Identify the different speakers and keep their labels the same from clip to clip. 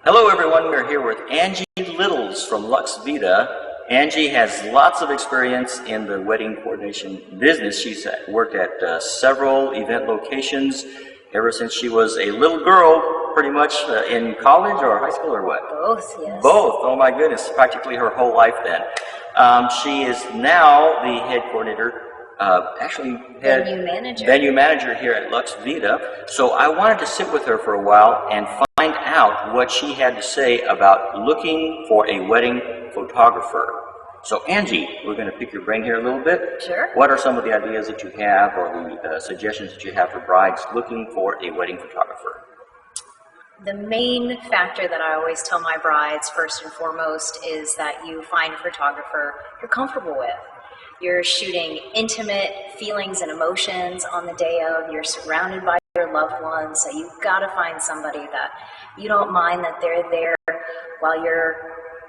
Speaker 1: Hello everyone, we're here with Angie Littles from Lux Vita. Angie has lots of experience in the wedding coordination business. She's worked at several event locations ever since she was a little girl, pretty much in college or high school or what?
Speaker 2: Both, yes.
Speaker 1: Both, oh my goodness, practically her whole life then. She is now the head coordinator, venue manager here at Lux Vita. So I wanted to sit with her for a while and find out what she had to say about looking for a wedding photographer. So Angie, we're going to pick your brain here a little bit.
Speaker 2: Sure.
Speaker 1: What are some of the ideas that you have or the suggestions that you have for brides looking for a wedding photographer?
Speaker 2: The main factor that I always tell my brides, first and foremost, is that you find a photographer you're comfortable with. You're shooting intimate feelings and emotions on the day of. You're surrounded by your loved ones, so you've got to find somebody that you don't mind that they're there while you're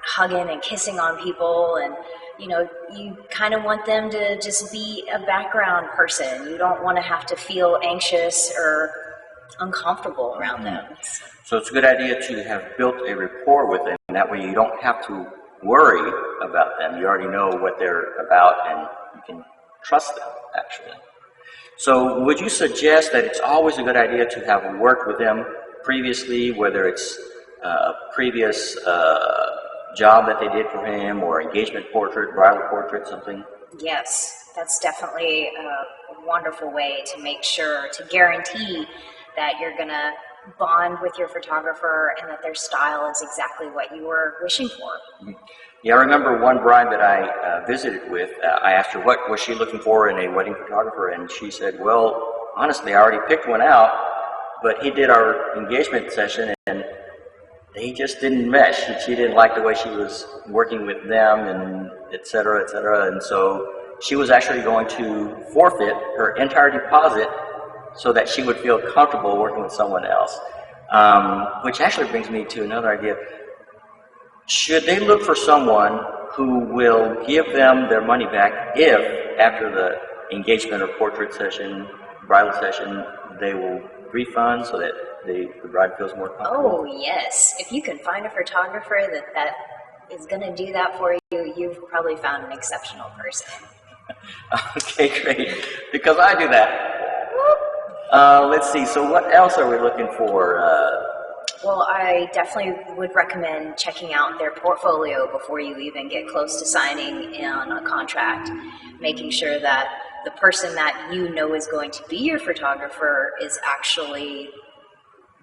Speaker 2: hugging and kissing on people, and you kind of want them to just be a background person. You don't want to have to feel anxious or uncomfortable around them.
Speaker 1: So it's a good idea to have built a rapport with them, and that way you don't have to worry about them. You already know what they're about and you can trust them, actually. So would you suggest that it's always a good idea to have worked with them previously, whether it's a previous job that they did for him or engagement portrait, bridal portrait, something?
Speaker 2: Yes, that's definitely a wonderful way to make sure, to guarantee that you're going to bond with your photographer and that their style is exactly what you were wishing for.
Speaker 1: Yeah, I remember one bride that I visited with, I asked her what was she looking for in a wedding photographer, and she said, well, honestly, I already picked one out, but he did our engagement session and they just didn't mesh. She didn't like the way she was working with them, and et cetera, and so she was actually going to forfeit her entire deposit so that she would feel comfortable working with someone else. Which actually brings me to another idea. Should they look for someone who will give them their money back if, after the engagement or portrait session, bridal session, they will refund so that the bride feels more comfortable?
Speaker 2: Oh, yes. If you can find a photographer that is going to do that for you, you've probably found an exceptional person.
Speaker 1: Okay, great. Because I do that. Let's see, so what else are we looking for?
Speaker 2: Well, I definitely would recommend checking out their portfolio before you even get close to signing on a contract, making sure that the person that you know is going to be your photographer is actually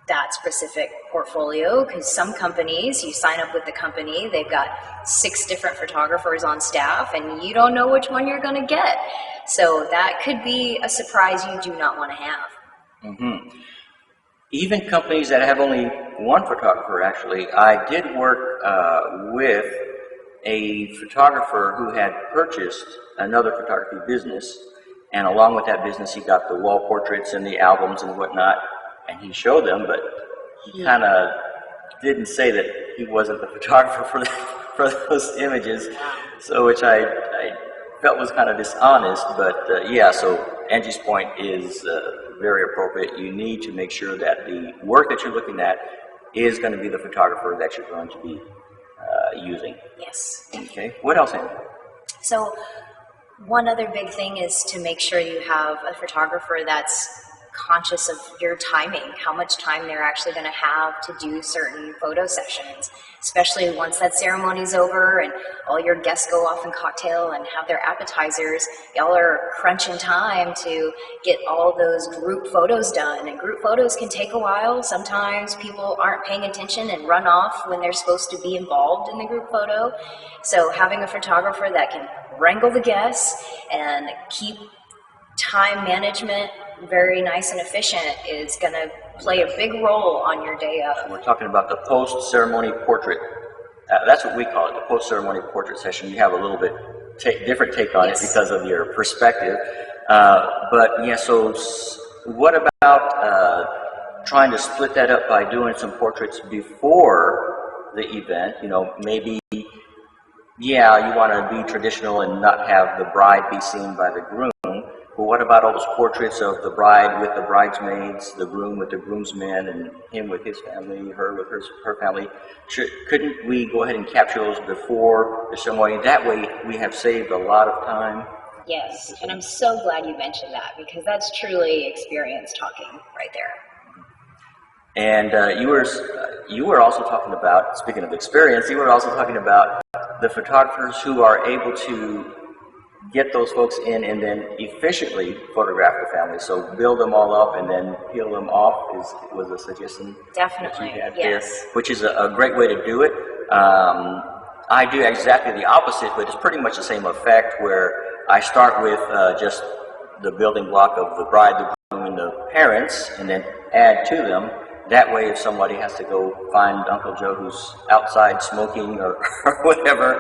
Speaker 2: that specific portfolio, because some companies, you sign up with the company, they've got 6 different photographers on staff, and you don't know which one you're going to get. So that could be a surprise you do not want to have.
Speaker 1: Even companies that have only one photographer, actually, I did work with a photographer who had purchased another photography business, and along with that business he got the wall portraits and the albums and whatnot, and he showed them, but he kind of didn't say that he wasn't the photographer for those images, so which I felt was kind of dishonest. But yeah, so Angie's point is very appropriate. You need to make sure that the work that you're looking at is going to be the photographer that you're going to be using.
Speaker 2: Yes.
Speaker 1: Okay. What else, Angie?
Speaker 2: So one other big thing is to make sure you have a photographer that's conscious of your timing, how much time they're actually going to have to do certain photo sessions, especially once that ceremony's over and all your guests go off and cocktail and have their appetizers. Y'all are crunching time to get all those group photos done, and group photos can take a while. Sometimes people aren't paying attention and run off when they're supposed to be involved in the group photo. So having a photographer that can wrangle the guests and keep time management very nice and efficient is going to play a big role on your day of.
Speaker 1: We're talking about the post-ceremony portrait. That's what we call it, the post-ceremony portrait session. You have a little bit different take on it because of your perspective. But yeah, so what about trying to split that up by doing some portraits before the event? Maybe, yeah, you want to be traditional and not have the bride be seen by the groom. but what about all those portraits of the bride with the bridesmaids, the groom with the groomsmen, and him with his family, her with her family? Couldn't we go ahead and capture those before the ceremony? That way we have saved a lot of time.
Speaker 2: Yes, and I'm so glad you mentioned that, because that's truly experience talking right there.
Speaker 1: And you were also talking about, speaking of experience, you were also talking about the photographers who are able to get those folks in and then efficiently photograph the family. So build them all up and then peel them off was a suggestion.
Speaker 2: Definitely,
Speaker 1: that
Speaker 2: yes.
Speaker 1: there, which is a great way to do it. I do exactly the opposite, but it's pretty much the same effect, where I start with just the building block of the bride, the groom, and the parents, and then add to them. That way, if somebody has to go find Uncle Joe who's outside smoking or whatever,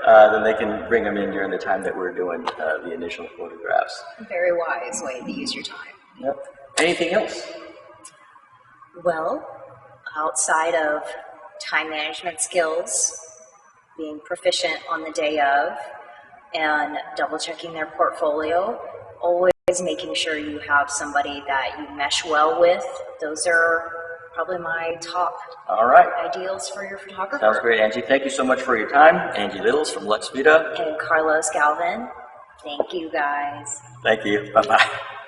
Speaker 1: then they can bring them in during the time that we're doing the initial photographs.
Speaker 2: Very wise way to use your time.
Speaker 1: Yep. Anything else?
Speaker 2: Well, outside of time management skills, being proficient on the day of, and double checking their portfolio, always making sure you have somebody that you mesh well with. Those are probably my top
Speaker 1: All right.
Speaker 2: ideals for your photographer.
Speaker 1: Sounds great, Angie. Thank you so much for your time. Angie Littles from Lux Vita.
Speaker 2: And Carlos Galvin, thank you guys.
Speaker 1: Thank you. Bye-bye.